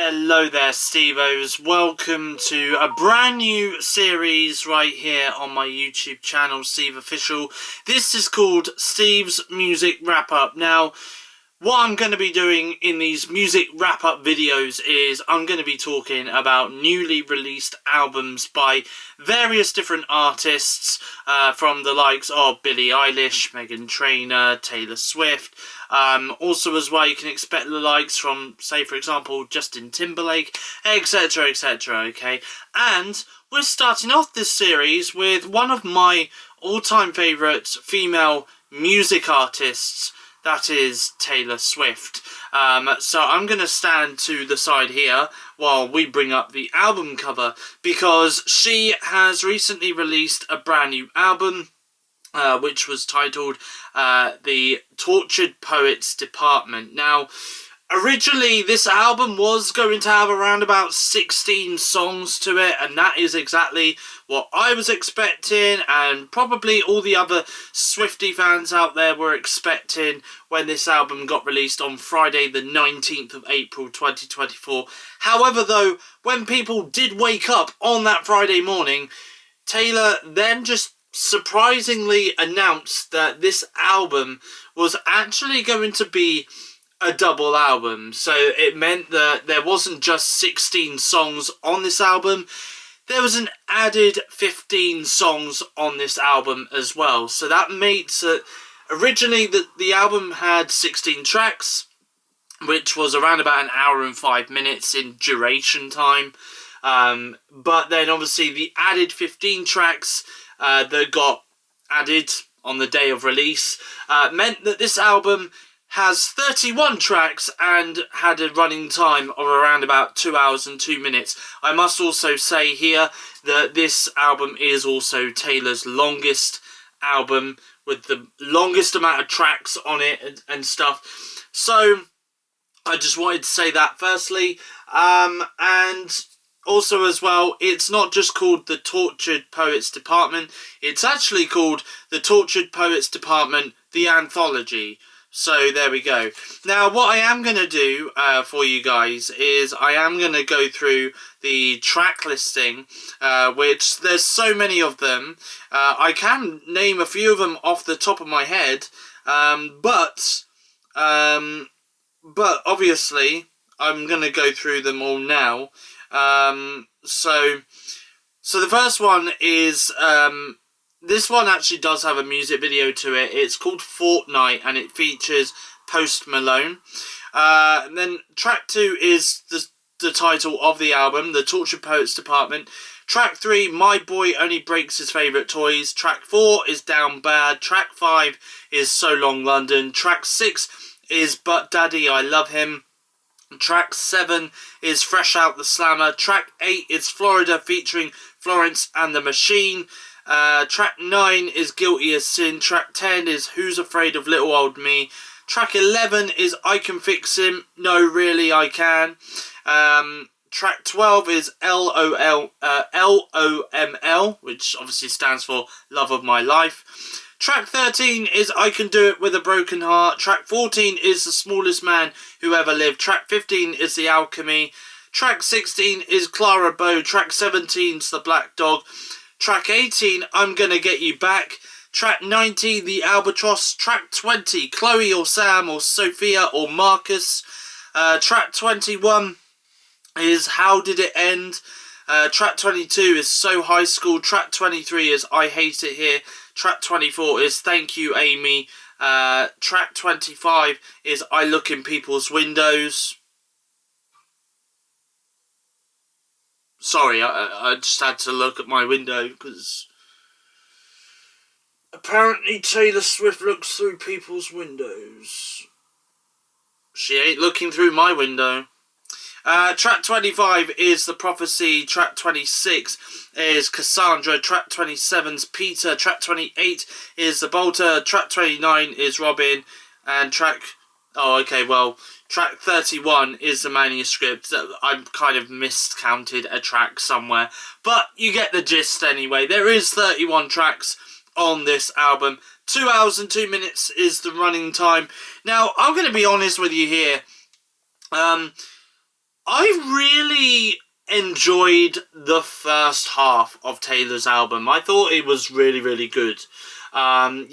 Hello there, Stevos. Welcome to a brand new series right here on my YouTube channel, SteveOfficial. This is called Steve's Music Wrap-Up. Now, what I'm going to be doing in these music wrap-up videos is I'm going to be talking about newly released albums by various different artists, from the likes of Billie Eilish, Meghan Trainor, Taylor Swift. Also as well, you can expect the likes from, say for example, Justin Timberlake, etc, etc, okay? And we're starting off this series with one of my all-time favourite female music artists. That is Taylor Swift. So I'm going to stand to the side here while we bring up the album cover, because she has recently released a brand new album, which was titled The Tortured Poets Department. Now, originally this album was going to have around about 16 songs to it, and that is exactly what I was expecting, and probably all the other Swiftie fans out there were expecting when this album got released on Friday the 19th of April 2024. However though, when people did wake up on that Friday morning, Taylor then just surprisingly announced that this album was actually going to be a double album. So it meant that there wasn't just 16 songs on this album, there was an added 15 songs on this album as well. So that makes it, originally the album had 16 tracks, which was around about an hour and 5 minutes in duration time. But then obviously the added 15 tracks that got added on the day of release meant that this album has 31 tracks and had a running time of around about 2 hours and 2 minutes. I must also say here that this album is also Taylor's longest album, with the longest amount of tracks on it and stuff. So I just wanted to say that firstly. And also as well, it's not just called the Tortured Poets Department, it's actually called the Tortured Poets Department, the Anthology. So there we go. Now what I am going to do for you guys is I am going to go through the track listing, which there's so many of them. I can name a few of them off the top of my head, but obviously I'm going to go through them all now. So the first one is, this one actually does have a music video to it. It's called Fortnight and it features Post Malone. And then track 2 is the title of the album, The Tortured Poets Department. Track 3, My Boy Only Breaks His Favourite Toys. Track 4 is Down Bad. Track 5 is So Long London. Track 6 is But Daddy I Love Him. Track 7 is Fresh Out the Slammer. Track 8 is Florida featuring Florence and the Machine. Track 9 is Guilty as Sin. Track 10 is Who's Afraid of Little Old Me. Track 11 is I Can Fix Him. No, Really I Can. Track 12 is LOML, which obviously stands for Love of My Life. Track 13 is I Can Do It With a Broken Heart. Track 14 is The Smallest Man Who Ever Lived. Track 15 is The Alchemy. Track 16 is Clara Bow. Track 17 is The Black Dog. Track 18, I'm Gonna Get You Back. Track 19, The Albatross. Track 20, Chloe or Sam or Sophia or Marcus. Track 21 is How Did It End. Track 22 is So High School. Track 23 is I Hate It Here. Track 24 is Thank You Amy. Track 25 is I Look in People's Windows. Sorry, I just had to look at my window because apparently Taylor Swift looks through people's windows. She ain't looking through my window. Track 25 is The Prophecy. Track 26 is Cassandra. Track 27 is Peter. Track 28 is The Bolter. Track 29 is Robin. And track 31 is The Manuscript. I've kind of miscounted a track somewhere, but you get the gist anyway. There is 31 tracks on this album. 2 hours and 2 minutes is the running time. Now, I'm going to be honest with you here. I really enjoyed the first half of Taylor's album. I thought it was really, really good. And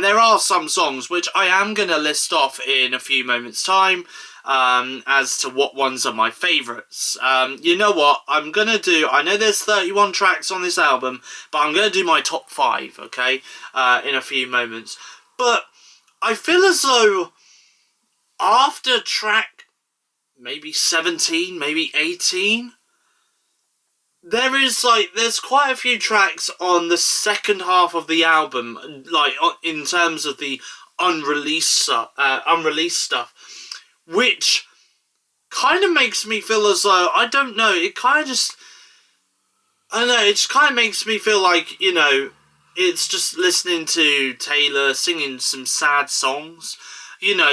there are some songs which I am going to list off in a few moments' time as to what ones are my favourites. You know what? I'm going to do... I know there's 31 tracks on this album, but I'm going to do my top 5, okay, in a few moments. But I feel as though after track maybe 17, maybe 18... there's quite a few tracks on the second half of the album, like in terms of the unreleased stuff, which kind of makes me feel as though, I don't know, it just kind of makes me feel like, it's just listening to Taylor singing some sad songs.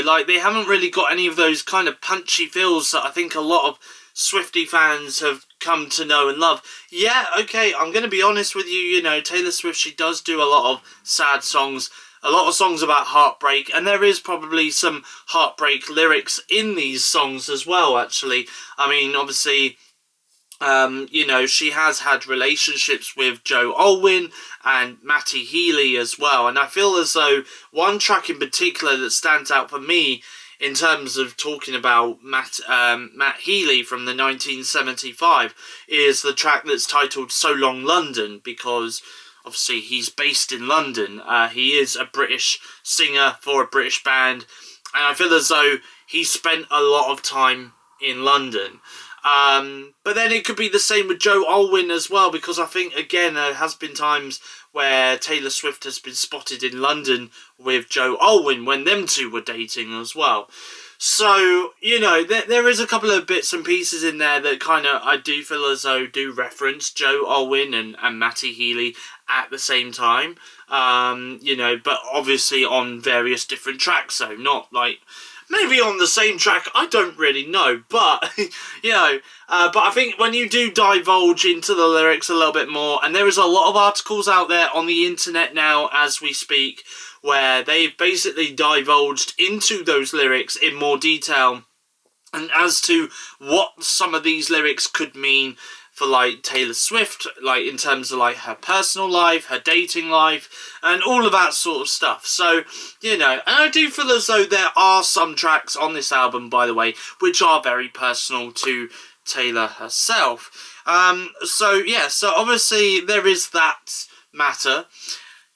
Like they haven't really got any of those kind of punchy feels that I think a lot of Swiftie fans have come to know and love. Yeah, okay, I'm going to be honest with you, Taylor Swift, she does do a lot of sad songs, a lot of songs about heartbreak, and there is probably some heartbreak lyrics in these songs as well, actually. I mean, obviously, she has had relationships with Joe Alwyn and Matty Healy as well, and I feel as though one track in particular that stands out for me in terms of talking about Matt Healy from the 1975 is the track that's titled So Long London, because obviously he's based in London. He is a British singer for a British band, and I feel as though he spent a lot of time in London. But then it could be the same with Joe Alwyn as well, because I think, again, there has been times where Taylor Swift has been spotted in London with Joe Alwyn when them two were dating as well. So, there is a couple of bits and pieces in there that kind of, I do feel as though do reference Joe Alwyn and Matty Healy at the same time. But obviously on various different tracks, so not like... maybe on the same track, I don't really know, but, but I think when you do divulge into the lyrics a little bit more, and there is a lot of articles out there on the internet now as we speak, where they've basically divulged into those lyrics in more detail, and as to what some of these lyrics could mean for, like, Taylor Swift, like, in terms of, like, her personal life, her dating life, and all of that sort of stuff. So, and I do feel as though there are some tracks on this album, by the way, which are very personal to Taylor herself. So obviously there is that matter.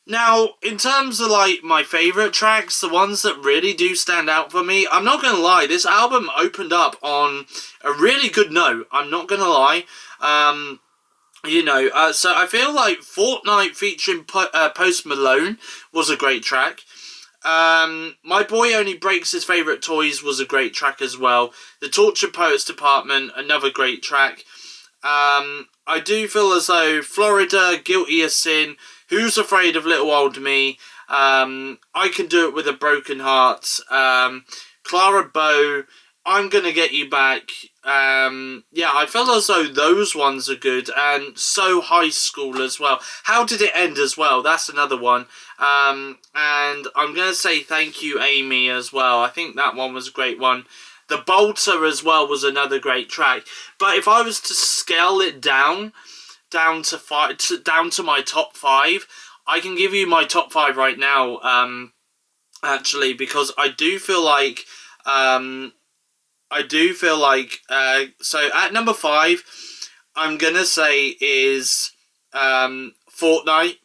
Now, in terms of, like, my favourite tracks, the ones that really do stand out for me, I'm not going to lie, this album opened up on a really good note, I'm not going to lie. So I feel like Fortnight featuring Post Malone was a great track. My Boy Only Breaks His Favourite Toys was a great track as well. The Tortured Poets Department, another great track. I do feel as though Florida, Guilty as Sin, Who's Afraid of Little Old Me, I Can Do It With a Broken Heart, Clara Bow, I'm Gonna Get You Back. I feel as though those ones are good, and So High School as well. How Did It End as well, that's another one. And I'm gonna say Thank You Amy as well. I think that one was a great one. The Bolter as well was another great track. But if I was to scale it down to my top 5, I can give you my top 5 right now, actually, because I do feel like so at number 5, I'm gonna say is Fortnight.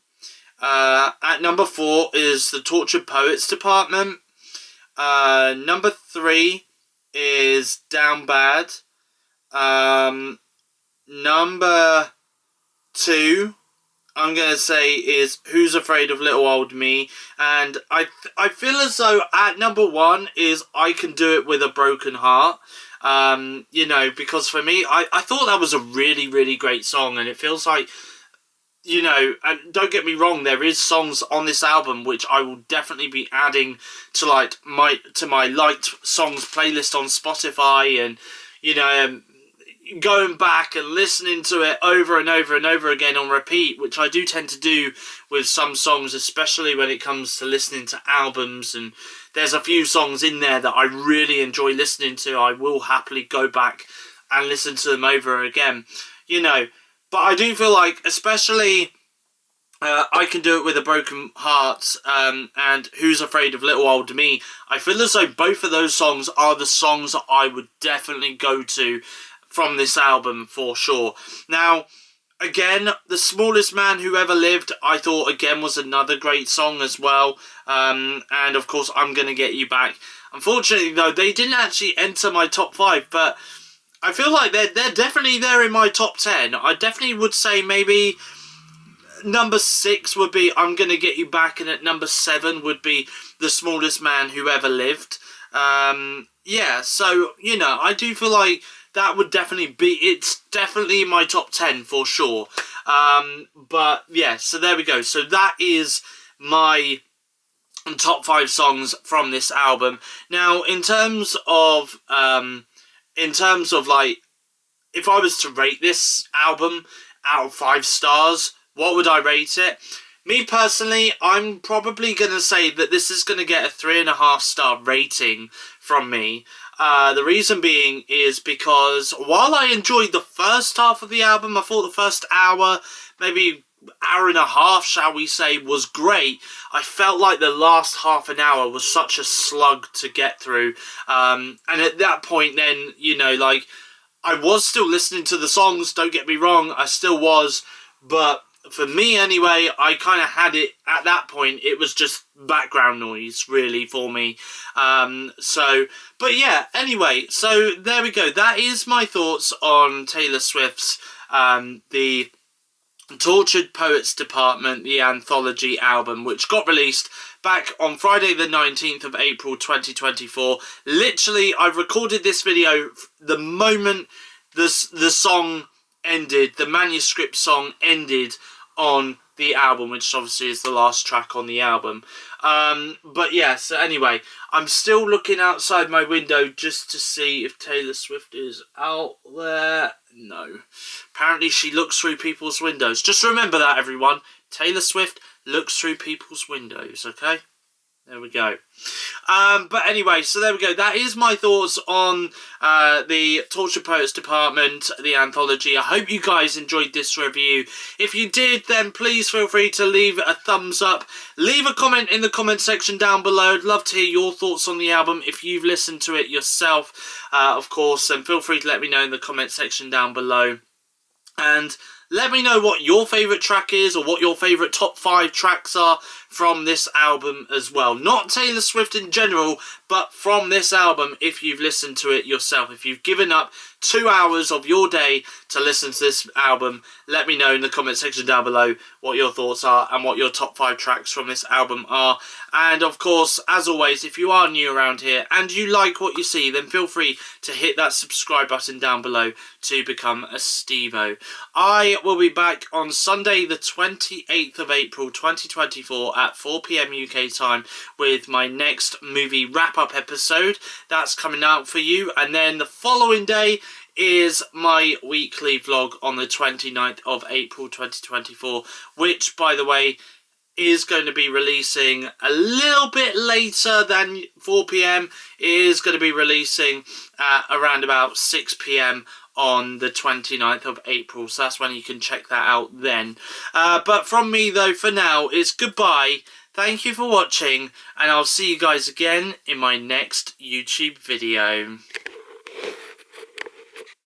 At number 4 is the Tortured Poets Department. Number 3 is Down Bad. Number 2, I'm going to say, is Who's Afraid of Little Old Me. And I feel as though at number 1 is I Can Do It With a Broken Heart. Because for me, I thought that was a really, really great song. And it feels like, and don't get me wrong, there is songs on this album which I will definitely be adding to my liked songs playlist on Spotify, and going back and listening to it over and over and over again on repeat, which I do tend to do with some songs, especially when it comes to listening to albums. And there's a few songs in there that I really enjoy listening to. I will happily go back and listen to them over again, you know. But I do feel like, especially I Can Do It With a Broken Heart and Who's Afraid of Little Old Me, I feel as though both of those songs are the songs that I would definitely go to from this album for sure. Now, again, The Smallest Man Who Ever Lived, I thought again was another great song as well. And of course, I'm Gonna Get You Back. Unfortunately though, they didn't actually enter my top 5, but I feel like they're definitely there in my top 10. I definitely would say maybe number 6 would be I'm Gonna Get You Back, and at number 7 would be The Smallest Man Who Ever Lived. Yeah, so, you know, I do feel like that would definitely be, it's definitely in my top 10 for sure. But yeah, so there we go. So that is my top 5 songs from this album. Now, in terms of like, if I was to rate this album out of 5 stars, what would I rate it? Me personally, I'm probably going to say that this is going to get a 3.5 star rating from me. The reason being is because while I enjoyed the first half of the album, I thought the first hour, maybe hour and a half, shall we say, was great. I felt like the last half an hour was such a slug to get through. And at that point then, you know, like, I was still listening to the songs, don't get me wrong, I still was, but for me anyway, I kind of had it, at that point, it was just background noise, really, for me. But yeah, anyway, so there we go. That is my thoughts on Taylor Swift's, the Tortured Poets Department, the anthology album, which got released back on Friday the 19th of April 2024. Literally, I recorded this video the moment the song ended, the manuscript song ended on the album, which obviously is the last track on the album. But yeah, so anyway, I'm still looking outside my window just to see if Taylor Swift is out there. No. Apparently she looks through people's windows. Just remember that, everyone. Taylor Swift looks through people's windows, okay? There we go. But anyway, so there we go. That is my thoughts on the Tortured Poets Department, the anthology. I hope you guys enjoyed this review. If you did, then please feel free to leave a thumbs up. Leave a comment in the comment section down below. I'd love to hear your thoughts on the album. If you've listened to it yourself, of course, then feel free to let me know in the comment section down below. And let me know what your favourite track is, or what your favourite top 5 tracks are from this album as well. Not Taylor Swift in general, but from this album, if you've listened to it yourself. If you've given up 2 hours of your day to listen to this album, let me know in the comment section down below what your thoughts are and what your top 5 tracks from this album are. And of course, as always, if you are new around here and you like what you see, then feel free to hit that subscribe button down below to become a Stevo. I will be back on Sunday the 28th of April 2024 at 4 PM UK time with my next movie wrap-up episode. That's coming out for you. And then the following day is my weekly vlog on the 29th of April 2024, which, by the way, is going to be releasing a little bit later than 4 PM. It is going to be releasing around about 6 PM on the 29th of April, so that's when you can check that out then. But from me though, for now, it's goodbye. Thank you for watching, and I'll see you guys again in my next YouTube video.